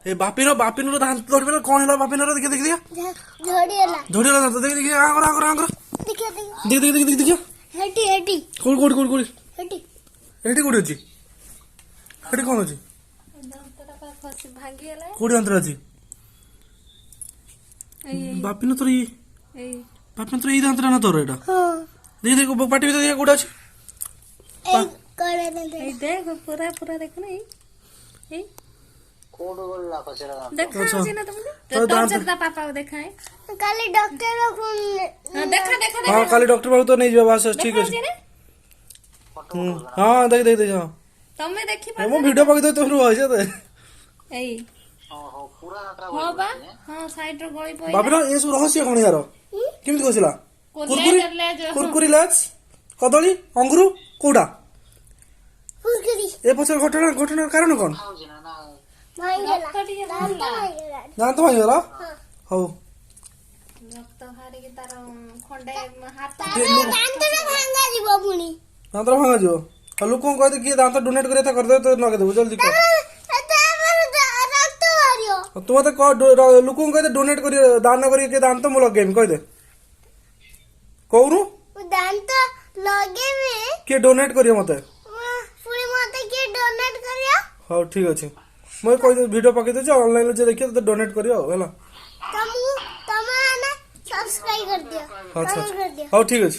ए बापिनो बापिनो दांत तोड़बे कौन है बापिनो देखिए देखिए झोड़ीला झोड़ी दांत देखिए देखिए आंगरा आंगरा आंगरा देखिए देख देख देख देखिए Hattie Hattie code code code code Hattie एठी कोड अछि एठी कोन अछि दांतटा पा फसी भांगी गेला कोड दांत अछि बापिनो तोर ई एई बापिनो तोर ई दांत ना तोर एटा हां देख देख पाटी में देखिए कोड अछि ए करे दे एई देख पूरा पूरा देखो ना एई कोड बोलला पछरा देखा अच्छा। अछि ना तुमको तो तो दांत- चलता पापा को दिखाए काली डॉक्टर को हां देखा देखा हां खाली डॉक्टर बाबू तो नहीं जाबा बस ठीक देखा अछि अछि रे हां देख देख देख हां तमे देखि ए मो वीडियो पक दे तो हो छै ते एई ओहो पूरा नाटरा हां बा हां साइड रो गळी पई बापिनो ए सब रहस्य कोन यार केमिति कसिला कुरकुरी ले जो कुरकुरी लाच कदली अंगुरु कोडा फुलकरी ए पछर घटना कारण कोन खाउछ ना ना भांगेला रक्त टिके दांत भांगला भांगेला दांत भांगला हो रक्त हारी के तार खंडे हाथ दांत ना भांगा जीव पुनी दांत भांगा जो लोक को कहते कि दांत डोनेट करे त कर दे तो न देबो जल्दी कर रक्त मारियो तुम तो लोक को कहते डोनेट करियो दान करियो के दांत मु लगेम कह दे कहूनु दांत लगे में के डोनेट करियो मते पुरी मते के डोनेट करियो हो ठीक अछि मैं कह दे वीडियो पके दे ऑनलाइन जे देखियो तो डोनेट करियो हैला तुम ना सब्सक्राइब कर दियो अच्छा कर दियो हो ठीक अछि